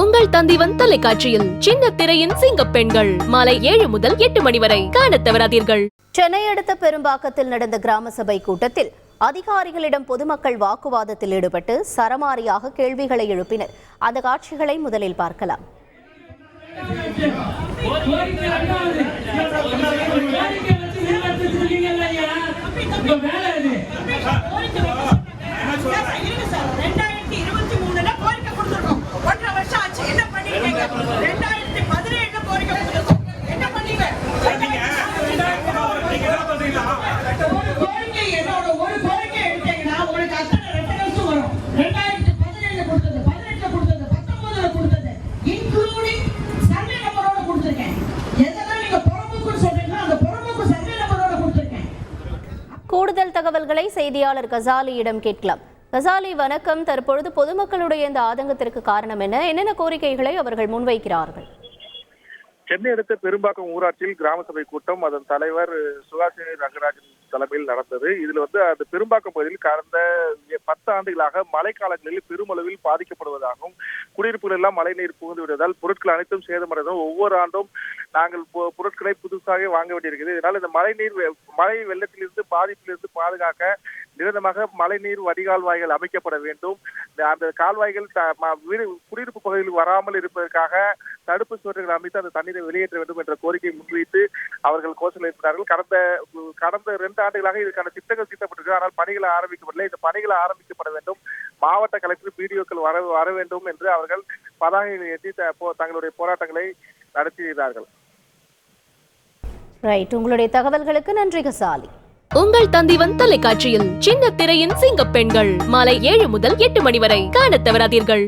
உங்கள் தந்திவன் தொலைக்காட்சியில் சின்ன திரையின் சிங்க பெண்கள் மாலை 7 முதல் 8 மணி வரை காணத் தவறாதீர்கள். சென்னை அடுத்த பெரும்பாக்கத்தில் நடந்த கிராம சபை கூட்டத்தில் அதிகாரிகளிடம் பொதுமக்கள் வாக்குவாதத்தில் ஈடுபட்டு சரமாரியாக கேள்விகளை எழுப்பினர். அந்த காட்சிகளை முதலில் பார்க்கலாம். கூடுதல் தகவல்களை செய்தியாளர் கசாலியிடம் கேட்கலாம். கசாலி வணக்கம். தற்பொழுது பொதுமக்களுடைய இந்த ஆதங்கத்திற்கு காரணம் என்னென்ன கோரிக்கைகளை அவர்கள் முன்வைக்கிறார்கள்? சென்னை அடுத்த பெரும்பாக்கம் ஊராட்சியில் கிராம சபை கூட்டம் அதன் தலைவர் சுகாசினி ரங்கராஜன் தலைமையில் நடந்தது. இதுல அந்த பெரும்பாக்கம் பகுதியில் கடந்த 10 ஆண்டுகளாக மழைக்காலங்களில் பெருமளவில் பாதிக்கப்படுவதாகவும் குடியிருப்புகள் எல்லாம் மழைநீர் புகுந்து விடுவதால் பொருட்கள் அனைத்தும் சேதமடைந்தும் ஒவ்வொரு ஆண்டும் நாங்கள் பொருட்களை புதுசாக வாங்க வேண்டியிருக்கிறது. இதனால் இந்த மழை வெள்ளத்திலிருந்து பாதிப்பிலிருந்து பாதுகாக்க நிரந்தரமாக மழைநீர் வடிகால்வாய்கள் அமைக்கப்பட வேண்டும். அந்த கால்வாய்கள் குடியிருப்பு பகுதியில் வராமல் இருப்பதற்காக தடுப்பு சுவர்கள் அமைத்து அந்த தண்ணீரை வெளியேற்ற வேண்டும் என்ற கோரிக்கையை முன்வைத்து அவர்கள் கோஷம் எழுப்பினார்கள். கடந்த 2 ஆண்டுகளாக இதுக்கான திட்டங்கள் தீட்டப்பட்டிருக்கு. ஆனால் பணிகளை ஆரம்பிக்கப்படவில்லை. இந்த பணிகளை ஆரம்பிக்கப்பட வேண்டும். மாவட்ட கலெக்டர் பிடிஓக்கள் வர வேண்டும் என்று அவர்கள் பதாகைகளை ஏற்றி தங்களுடைய போராட்டங்களை நடத்தினார்கள். ரைட், உங்களுடைய தகவல்களுக்கு நன்றி கசாலி. உங்கள் தந்திவன் தொலைக்காட்சியில் சின்ன திரையின் சிங்க பெண்கள் மாலை 7 முதல் 8 மணி வரை காணத் தவறாதீர்கள்.